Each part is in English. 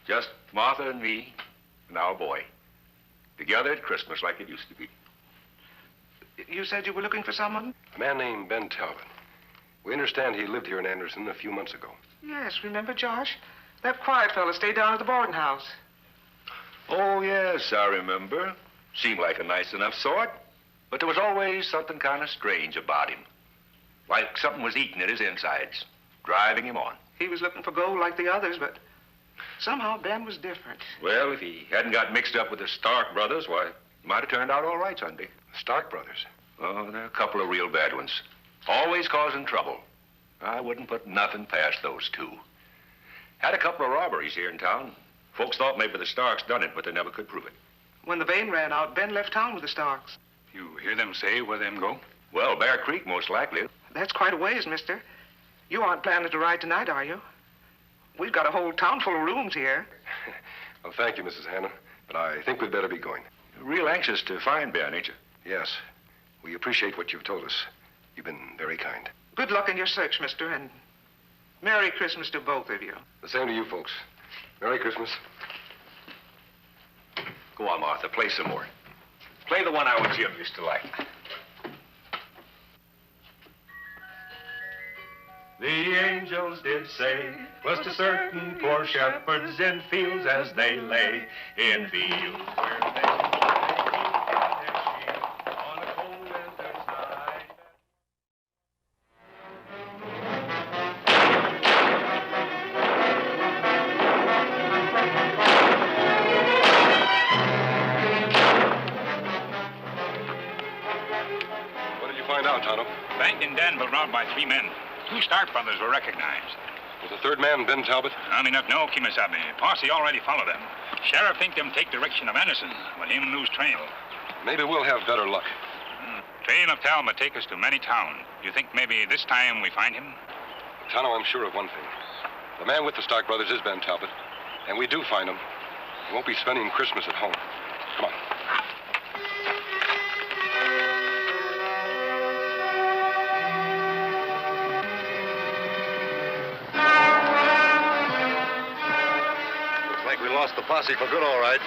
Just Martha and me and our boy. Together at Christmas like it used to be. You said you were looking for someone? A man named Ben Talbot. We understand he lived here in Anderson a few months ago. Yes, remember, Josh? That quiet fella stayed down at the boarding house. Oh, yes, I remember. Seemed like a nice enough sort. But there was always something kind of strange about him. Like something was eating at his insides, driving him on. He was looking for gold like the others, but somehow Ben was different. Well, if he hadn't got mixed up with the Stark brothers, why, he might have turned out all right Sunday. Stark brothers? Oh, they're a couple of real bad ones. Always causing trouble. I wouldn't put nothing past those two. Had a couple of robberies here in town. Folks thought maybe the Starks done it, but they never could prove it. When the vein ran out, Ben left town with the Starks. You hear them say where them go? Well, Bear Creek, most likely. That's quite a ways, mister. You aren't planning to ride tonight, are you? We've got a whole town full of rooms here. Well, thank you, Mrs. Hannah, but I think we'd better be going. You're real anxious to find Ben, ain't you? Yes. We appreciate what you've told us. You've been very kind. Good luck in your search, mister, and Merry Christmas to both of you. The same to you folks. Merry Christmas. Go on, Martha, play some more. Play the one our Jim used to like. The angels did say, was to certain poor shepherds in fields as they lay, in fields where they lay their sheep on a cold winter's night. What did you find out, Tonto? Bank in Danville robbed by 3 men. 2 Stark brothers were recognized. Was the third man Ben Talbot? I mean, not know, Kemo Sabe. Posse already followed them. Sheriff think them take direction of Anderson, but him lose trail. Maybe we'll have better luck. Trail of Talbot take us to many town. You think maybe this time we find him? Tonto, I'm sure of one thing. The man with the Stark brothers is Ben Talbot, and we do find him. He won't be spending Christmas at home. Come on. We lost the posse for good, all right.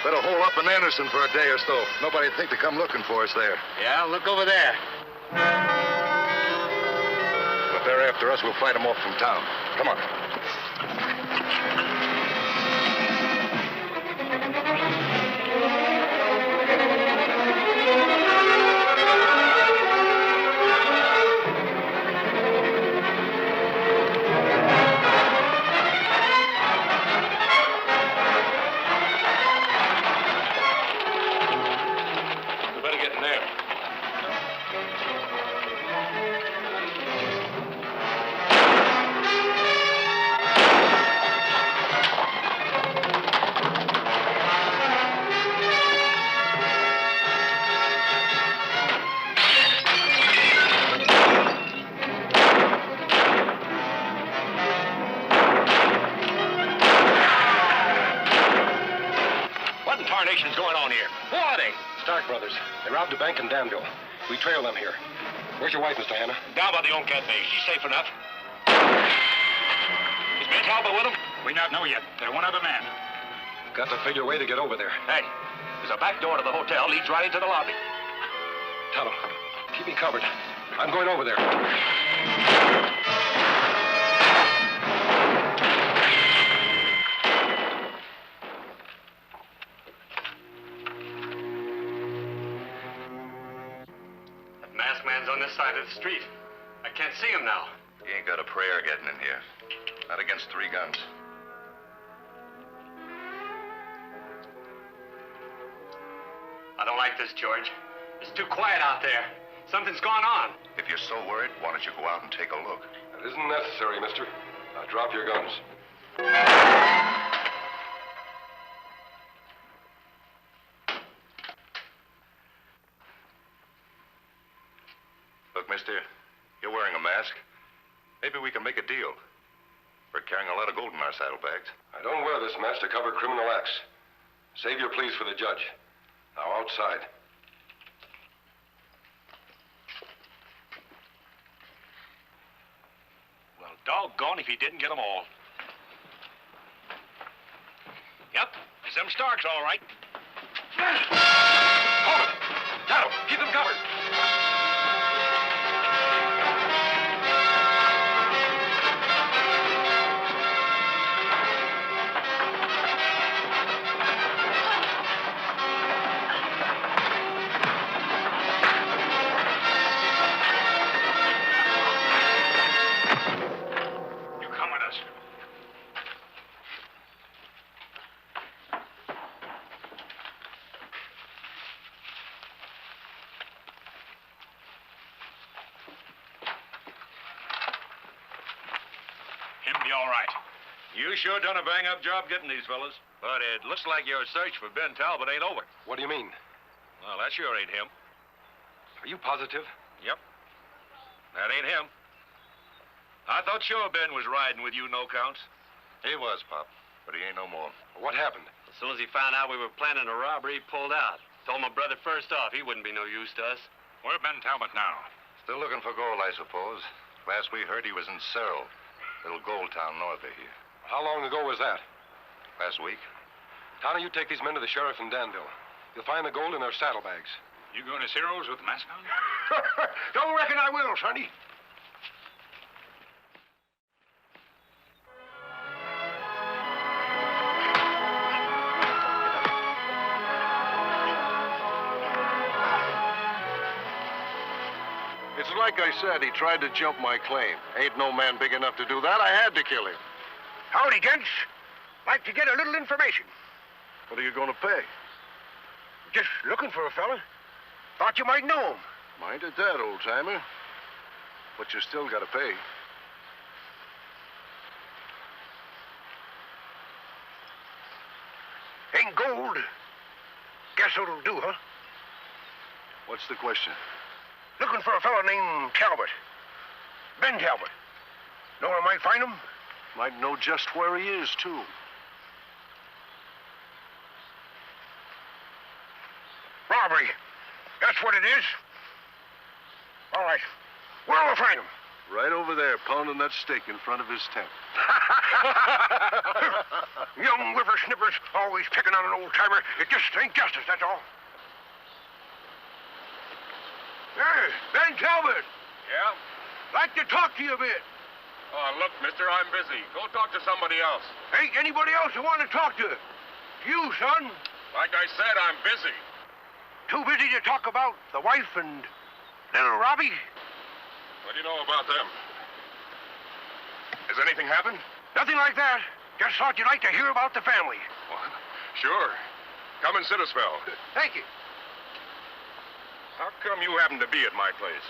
Better hole up in Anderson for a day or so. Nobody'd think to come looking for us there. Yeah, look over there. If they're after us, we'll fight them off from town. Come on. They robbed a bank in Danville. We trail them here. Where's your wife, Mr. Hannah? Down by the old cafe. She's safe enough. Is Ben Talbot with him? We not know yet. There's one other man. Got to figure a way to get over there. Hey, there's a back door to the hotel. Leads right into the lobby. Tonto, keep me covered. I'm going over there. Man's on this side of the street. I can't see him now. He ain't got a prayer getting in here. Not against 3 guns. I don't like this, George. It's too quiet out there. Something's gone on. If you're so worried, why don't you go out and take a look? That isn't necessary, mister. Now drop your guns. Look, mister, you're wearing a mask. Maybe we can make a deal. We're carrying a lot of gold in our saddlebags. I don't wear this mask to cover criminal acts. Save your pleas for the judge. Now outside. Well, doggone if he didn't get them all. them Starks, all right. Hold it! Tonto, keep them covered. You come with us. Him be all right. You sure done a bang-up job getting these fellas. But it looks like your search for Ben Talbot ain't over. What do you mean? Well, that sure ain't him. Are you positive? Yep. That ain't him. I thought sure Ben was riding with you, no counts. He was, Pop, but he ain't no more. What happened? As soon as he found out we were planning a robbery, he pulled out. Told my brother first off he wouldn't be no use to us. Where Ben Talbot now? Still looking for gold, I suppose. Last we heard, he was in Searle, little gold town north of here. How long ago was that? Last week. Tonto, you take these men to the sheriff in Danville. You'll find the gold in their saddlebags. You going to Ciro's with the mask on? Don't reckon I will, sonny. It's like I said, he tried to jump my claim. Ain't no man big enough to do that. I had to kill him. Howdy, gents. Like to get a little information. What are you going to pay? Just looking for a fella. Thought you might know him. Mind at that, old-timer. But you still got to pay. Ain't gold. Guess what'll do, huh? What's the question? Looking for a fella named Talbot. Ben Talbot. Know where I might find him? Might know just where he is, too. Robbery. That's what it is. All right. Where'll I find him? Right over there, pounding that steak in front of his tent. Young whippersnippers always picking on an old-timer. It just ain't justice, that's all. Hey, Ben Talbot. Yeah? Like to talk to you a bit. Oh, look, mister, I'm busy. Go talk to somebody else. Ain't anybody else I want to talk to. You, son. Like I said, I'm busy. Too busy to talk about the wife and little Robbie? What do you know about them? Has anything happened? Nothing like that. Just thought you'd like to hear about the family. What? Sure. Come and sit a spell. Thank you. How come you happen to be at my place?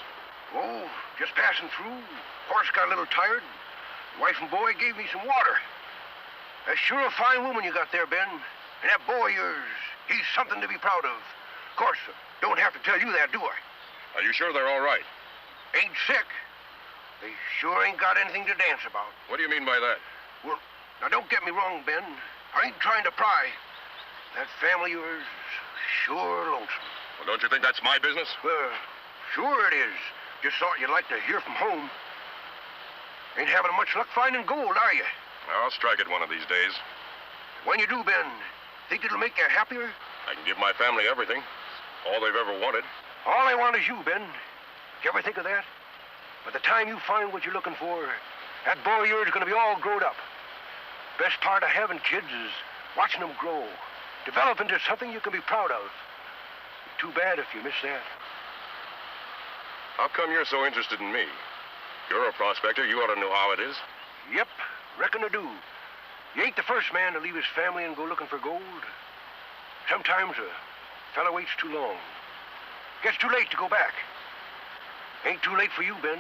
Oh, just passing through. Horse got a little tired. Wife and boy gave me some water. That's sure a fine woman you got there, Ben. And that boy of yours, he's something to be proud of. Of course, don't have to tell you that, do I? Are you sure they're all right? Ain't sick. They sure ain't got anything to dance about. What do you mean by that? Well, now don't get me wrong, Ben. I ain't trying to pry. That family of yours is sure lonesome. Well, don't you think that's my business? Sure it is. Just thought you'd like to hear from home. Ain't having much luck finding gold, are you? I'll strike it one of these days. When you do, Ben, think it'll make you happier? I can give my family everything. All they've ever wanted. All I want is you, Ben. You ever think of that? By the time you find what you're looking for, that boy of yours is going to be all grown up. Best part of having kids is watching them grow, develop into something you can be proud of. Too bad if you miss that. How come you're so interested in me? You're a prospector. You ought to know how it is. Yep, reckon I do. You ain't the first man to leave his family and go looking for gold. Sometimes a fella waits too long. Gets too late to go back. Ain't too late for you, Ben.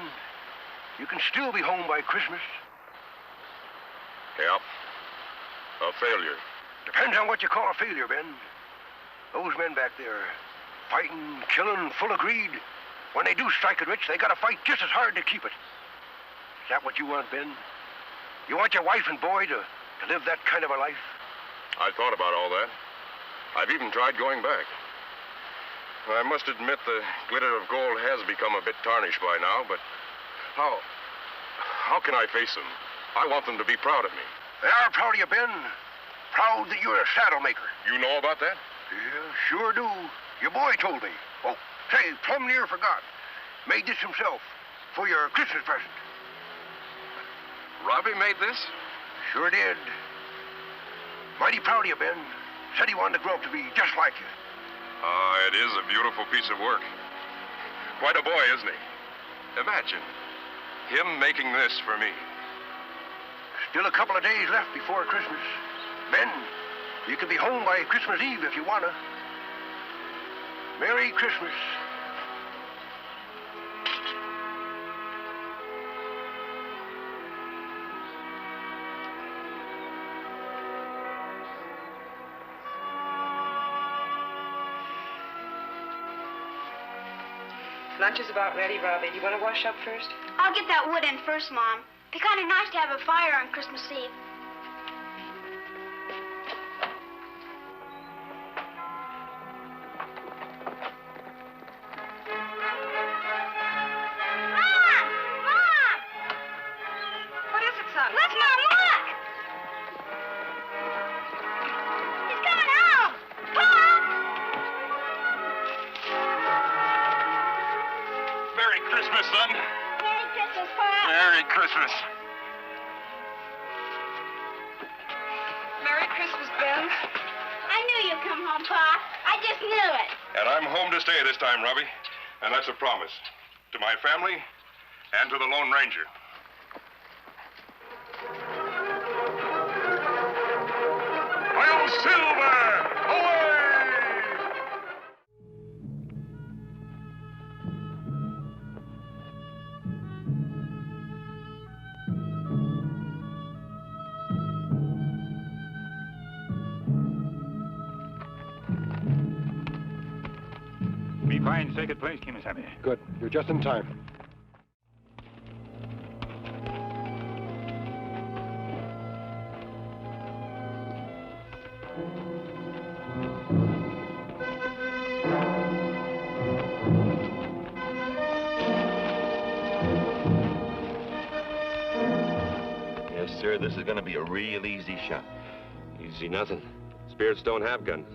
You can still be home by Christmas. Yep. A failure. Depends on what you call a failure, Ben. Those men back there, fighting, killing, full of greed. When they do strike it rich, they gotta fight just as hard to keep it. Is that what you want, Ben? You want your wife and boy to live that kind of a life? I thought about all that. I've even tried going back. I must admit the glitter of gold has become a bit tarnished by now, but how can I face them? I want them to be proud of me. They are proud of you, Ben. proud that you're a saddle maker. You know about that? Yeah, sure do. Your boy told me. Oh, say, plumb near forgot. Made this himself for your Christmas present. Robbie made this? Sure did. Mighty proud of you, Ben. Said he wanted to grow up to be just like you. It is a beautiful piece of work. Quite a boy, isn't he? Imagine him making this for me. Still a couple of days left before Christmas. Ben, you can be home by Christmas Eve if you wanna. Merry Christmas. Lunch is about ready, Robbie. Do you want to wash up first? I'll get that wood in first, Mom. Be kind of nice to have a fire on Christmas Eve. Mom! What is it, son? Look, Mom, look! He's coming home! Pop! Merry Christmas, son. Merry Christmas, Pop! Merry Christmas. Merry Christmas, Ben. I knew you'd come home, Pop. I just knew it. And I'm home to stay this time, Robbie. And that's a promise. To my family and to the Lone Ranger. Oil Silver! Away! We find second place, Kemo Sabe. Good. You're just in time. Yes, sir, this is going to be a real easy shot. Easy nothing. Spirits don't have guns.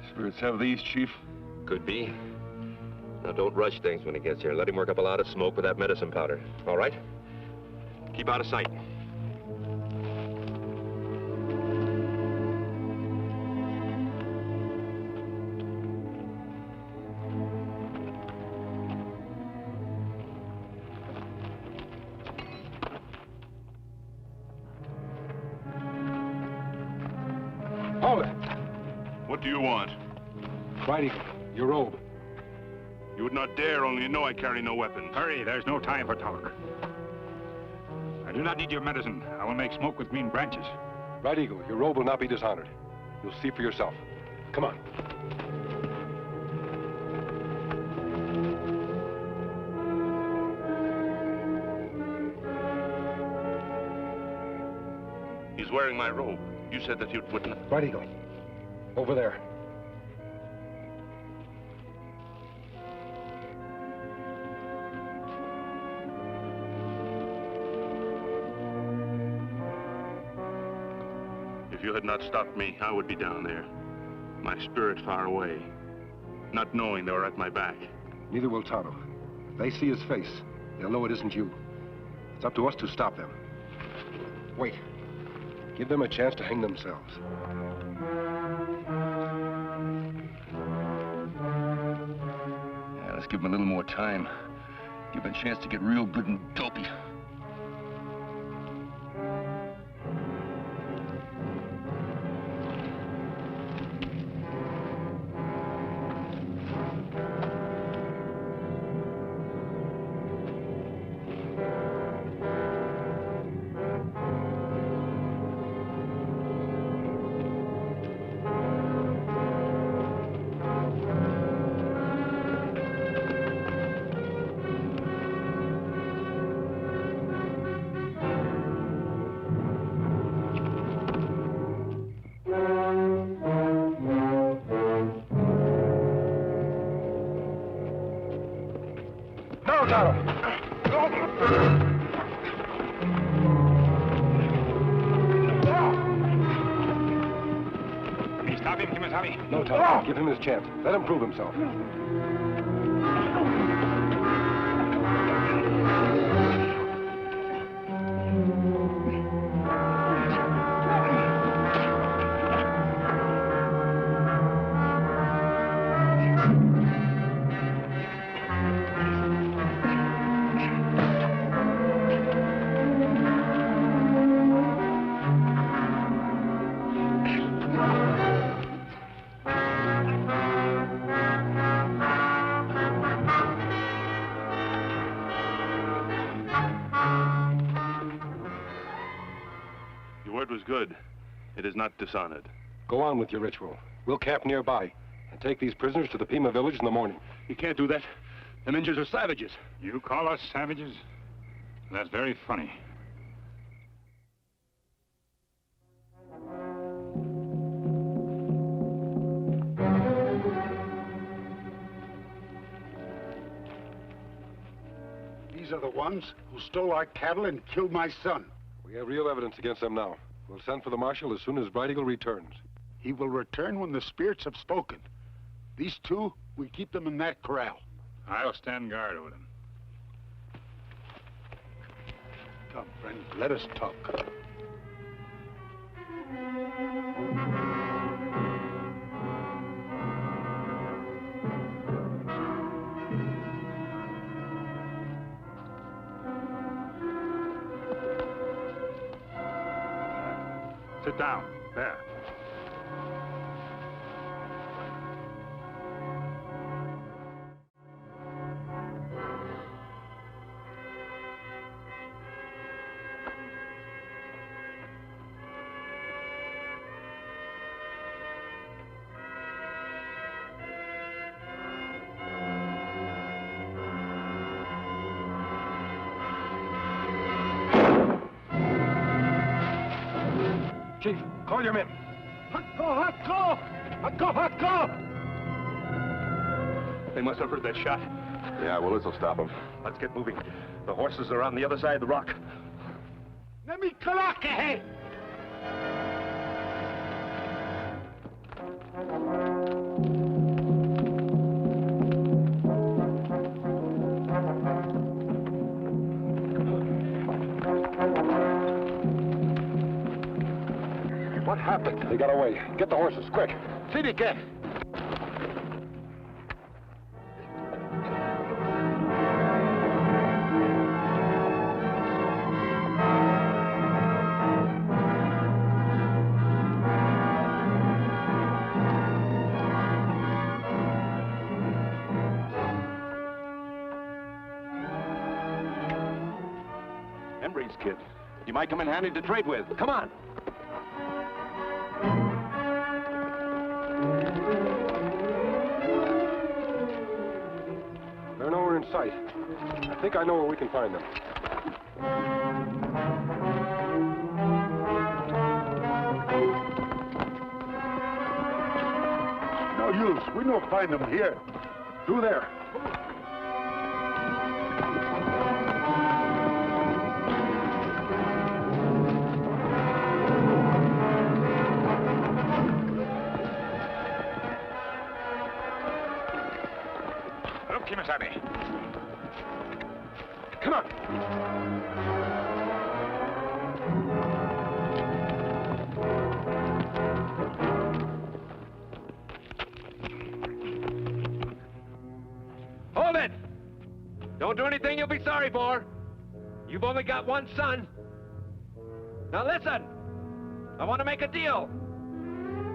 Spirits have these, Chief. Could be. Now, don't rush things when he gets here. Let him work up a lot of smoke with that medicine powder. All right? Keep out of sight. Hold it. What do you want? Right, Eagle. Your robe. You would not dare, only you know I carry no weapons. Hurry, there's no time for talk. I do not need your medicine. I will make smoke with green branches. Right, Eagle. Your robe will not be dishonored. You'll see for yourself. Come on. He's wearing my robe. You said that you wouldn't. Right, Eagle. Over there. If you had not stopped me, I would be down there. My spirit far away, not knowing they were at my back. Neither will Tonto. If they see his face, they'll know it isn't you. It's up to us to stop them. Wait. Give them a chance to hang themselves. Yeah, let's give them a little more time. Give them a chance to get real good and dopey. stop him, Kemo Sabe. No, Tonto. Give him his chance. Let him prove himself. Was good. It is not dishonored. Go on with your ritual. We'll camp nearby and take these prisoners to the Pima village in the morning. You can't do that. Them Injuns are savages. You call us savages? That's very funny. These are the ones who stole our cattle and killed my son. We have real evidence against them now. We'll send for the marshal as soon as Bright Eagle returns. He will return when the spirits have spoken. These two, we keep them in that corral. I'll stand guard over them. Come, friend, let us talk. Sit down. There. Chief, call your men. They must have heard that shot. Yeah, well, this'll stop them. Let's get moving. The horses are on the other side of the rock. What happened? They got away. Get the horses, quick. See they can. Embry's kid. You might come in handy to trade with. Come on. They're nowhere in sight. I think I know where we can find them. No use. We don't find them here. Through there. Look, Kemo Sabe. Come on. Hold it! Don't do anything you'll be sorry for. You've only got one son. Now listen. I want to make a deal.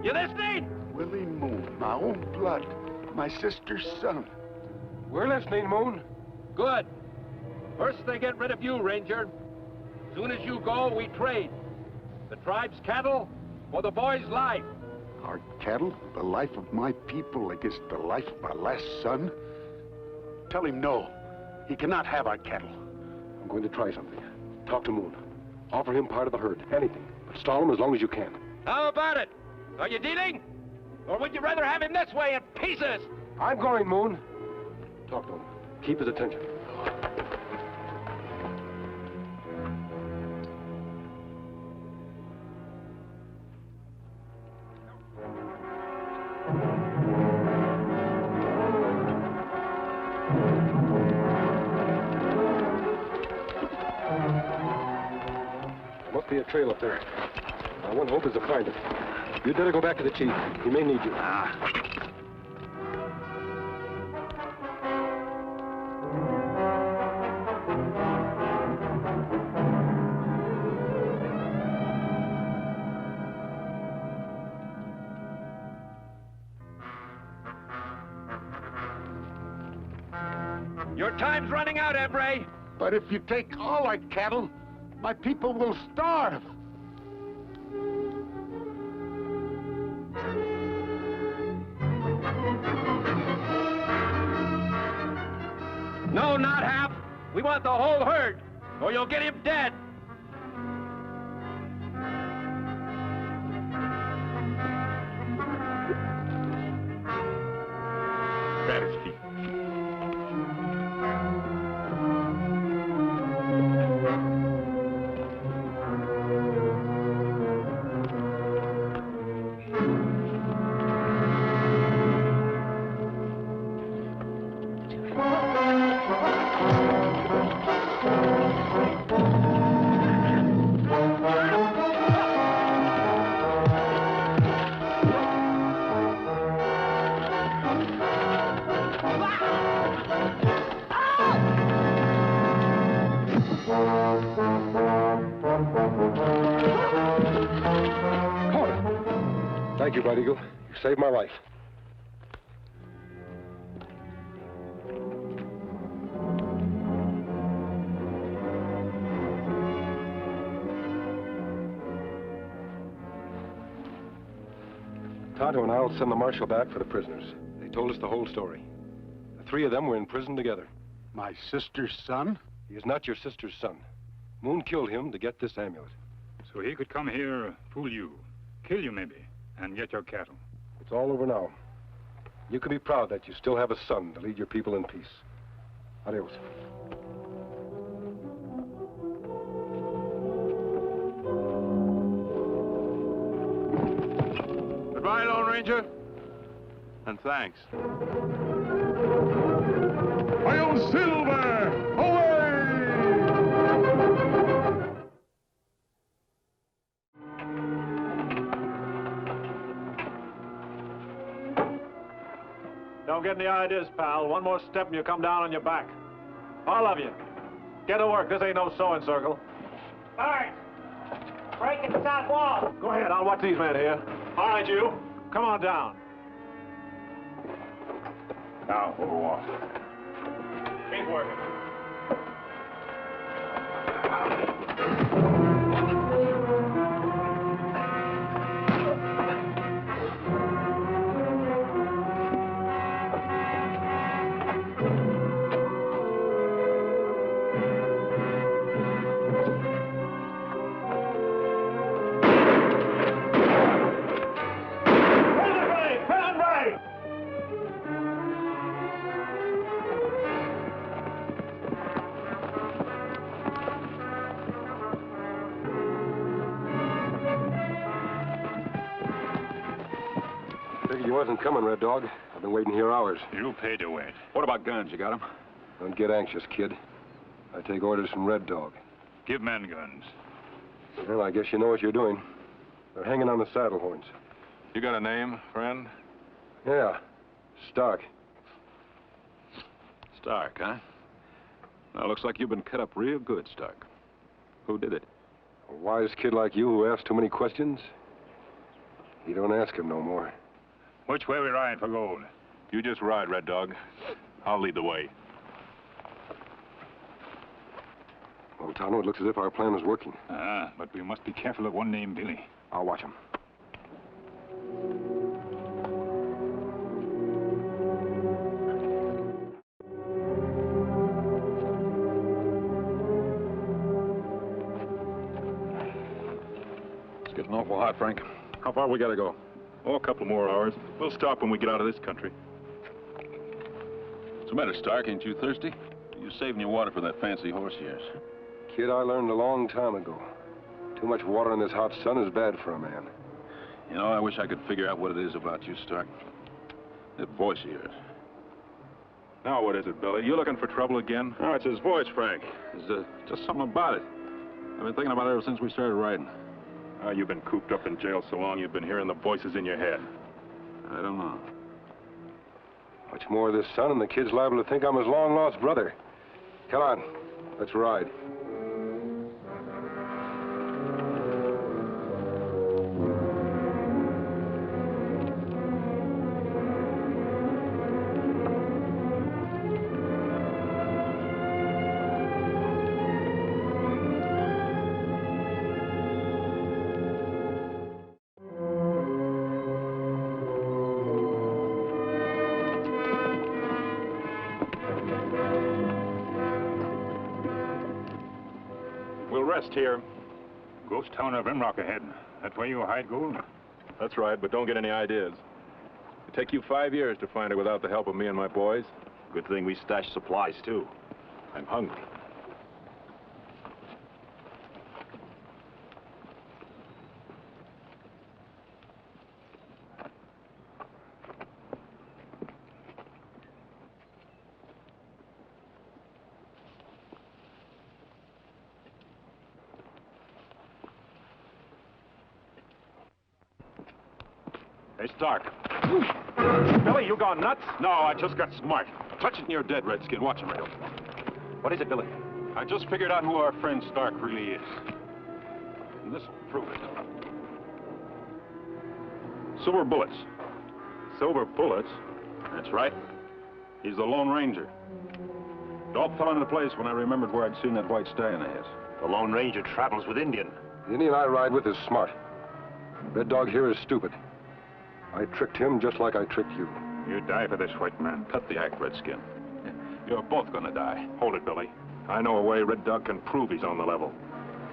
You listening? Willie Moon, my own blood, my sister's son. We're listening, Moon. Good. First they get rid of you, Ranger. Soon as you go, we trade. The tribe's cattle for the boy's life. Our cattle, the life of my people against the life of my last son? Tell him no. He cannot have our cattle. I'm going to try something. Talk to Moon. Offer him part of the herd. Anything. But stall him as long as you can. How about it? Are you dealing? Or would you rather have him this way in pieces? I'm going, Moon. Talk to him. Keep his attention. a trail up there. Our one hope is to find it. You'd better go back to the chief. He may need you. Your time's running out, Embray. But if you take all our cattle, my people will starve. No, not half. We want the whole herd, or you'll get him dead. Grab his feet. Thank you, Bud Eagle. You saved my life. Tonto and I will send the marshal back for the prisoners. They told us the whole story. The three of them were in prison together. My sister's son? He is not your sister's son. Moon killed him to get this amulet. So he could come here, fool you, kill you maybe, and get your cattle. It's all over now. You can be proud that you still have a son to lead your people in peace. Adios. Goodbye, Lone Ranger. And thanks. Hail Silver! Away! Don't get any ideas, pal. One more step and you come down on your back. All of you. Get to work. This ain't no sewing circle. All right. Breaking the south wall. Go ahead. I'll watch these men here. All right, you. Come on down. Now, overwatch. Keep working. You wasn't coming, Red Dog. I've been waiting here hours. You paid to wait. What about guns? You got them? Don't get anxious, kid. I take orders from Red Dog. Give men guns. Well, I guess you know what you're doing. They're hanging on the saddle horns. You got a name, friend? Yeah. Stark. Stark, huh? Now, looks like you've been cut up real good, Stark. Who did it? A wise kid like you who asks too many questions? You don't ask him no more. Which way we ride for gold? You just ride, Red Dog. I'll lead the way. Well, Tonto, it looks as if our plan is working. But we must be careful of one named Billy. I'll watch him. It's getting awful hot, Frank. How far we gotta go? Oh, a couple more hours. We'll stop when we get out of this country. What's the matter, Stark? Ain't you thirsty? You're saving your water for that fancy horse of yours. Kid, I learned a long time ago. Too much water in this hot sun is bad for a man. You know, I wish I could figure out what it is about you, Stark. That voice of yours. Now, what is it, Billy? You looking for trouble again? Oh, it's his voice, Frank. There's just something about it. I've been thinking about it ever since we started riding. You've been cooped up in jail so long, you've been hearing the voices in your head. I don't know. Much more of this, son, and the kid's liable to think I'm his long-lost brother. Come on, let's ride. Here. Ghost town of Rimrock ahead. That way you hide gold? That's right, but don't get any ideas. It'll take you 5 years to find it without the help of me and my boys. Good thing we stashed supplies, too. I'm hungry. Hey, Stark. Billy, you gone nuts? No, I just got smart. Touch it and you're dead, Redskin. Watch him, Riddle. What is it, Billy? I just figured out who our friend Stark really is. And this'll prove it. Silver bullets. Silver bullets? That's right. He's the Lone Ranger. It all fell into place when I remembered where I'd seen that white stallion of his. The Lone Ranger travels with Indian. The Indian I ride with is smart. Red Dog here is stupid. I tricked him just like I tricked you. You die for this, white man. Cut the act, Redskin. You're both gonna die. Hold it, Billy. I know a way Red Dog can prove he's on the level.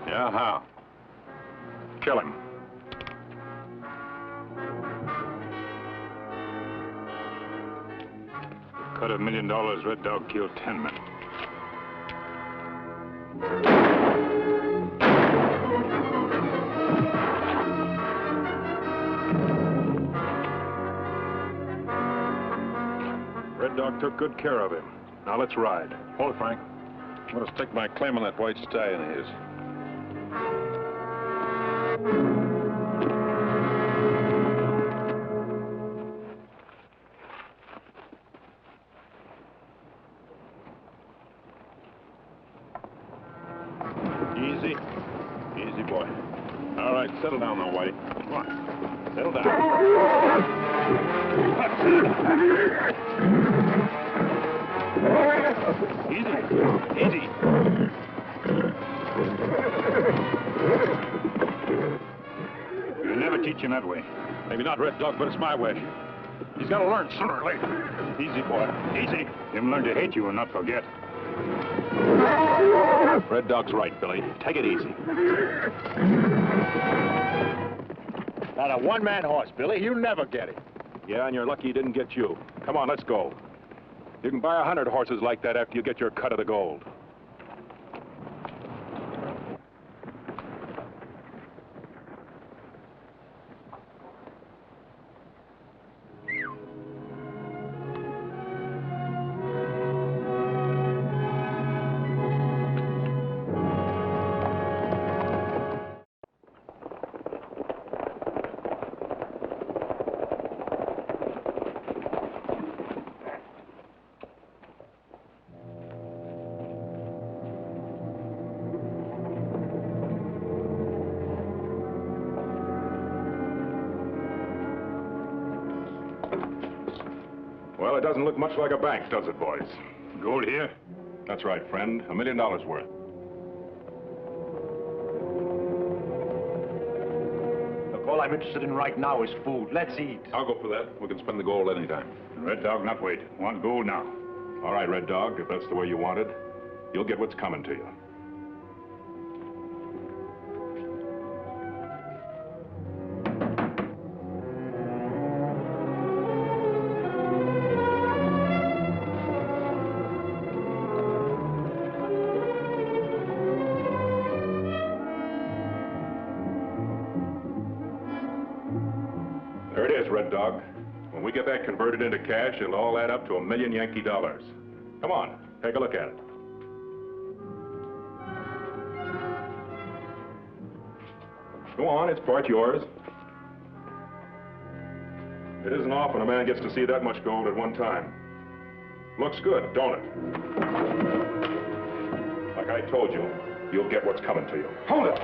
Yeah, how? Kill him. Cut $1 million, Red Dog killed 10 men. Red Dog took good care of him. Now let's ride. Hold it, Frank. I'm gonna stake my claim on that white stallion of his. Easy. Easy, boy. All right, settle down now, Whitey. Come on. Settle down. Easy. Easy. You'll never teach him that way. Maybe not, Red Dog, but it's my way. He's got to learn sooner or later. Easy, boy. Easy. Him learn to hate you and not forget. Red Dog's right, Billy. Take it easy. Not a one-man horse, Billy. You never get it. Yeah, and you're lucky he didn't get you. Come on, let's go. You can buy 100 horses like that after you get your cut of the gold. Well, it doesn't look much like a bank, does it, boys? Gold here? That's right, friend. $1 million worth. Look, all I'm interested in right now is food. Let's eat. I'll go for that. We can spend the gold anytime. Red Dog not wait. Want gold now. All right, Red Dog, if that's the way you want it, you'll get what's coming to you. There it is, Red Dog. When we get that converted into cash, it'll all add up to $1 million Yankee dollars. Come on, take a look at it. Go on, it's part yours. It isn't often a man gets to see that much gold at one time. Looks good, don't it? Like I told you, you'll get what's coming to you. Hold it!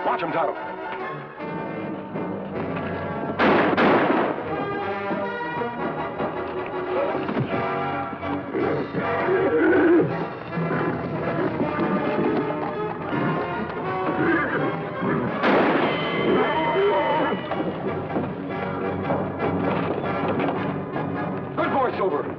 Watch him, Tonto. Good boy, Silver.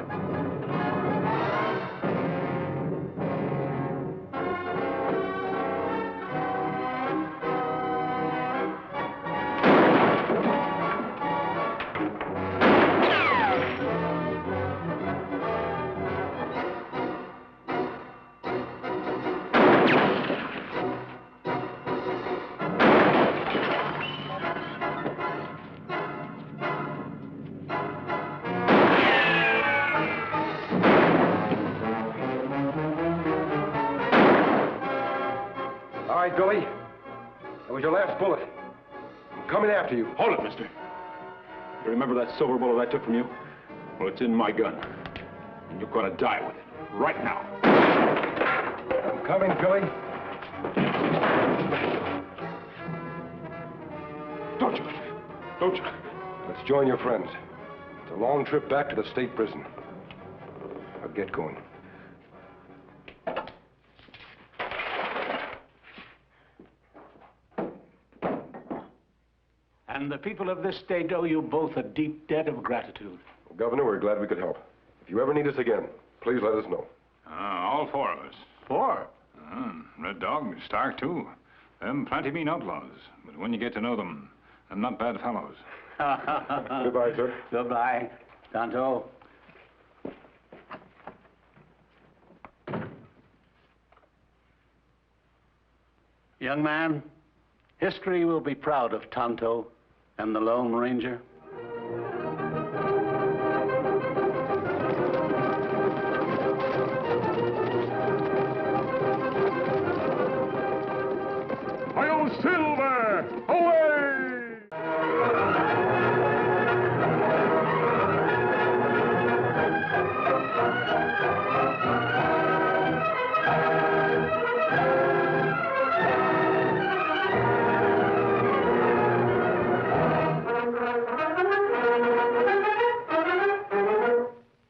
All right, Billy. That was your last bullet. I'm coming after you. Hold it, mister. You remember that silver bullet I took from you? Well, it's in my gun. And you're gonna die with it. Right now. I'm coming, Billy. Don't you? Don't you? Let's join your friends. It's a long trip back to the state prison. Now get going. And the people of this state owe you both a deep debt of gratitude. Well, Governor, we're glad we could help. If you ever need us again, please let us know. All four of us. Four? Red Dog, Stark, too. Them plenty mean outlaws. But when you get to know them, they're not bad fellows. Goodbye, sir. Goodbye, Tonto. Young man, history will be proud of Tonto and the Lone Ranger. Silver!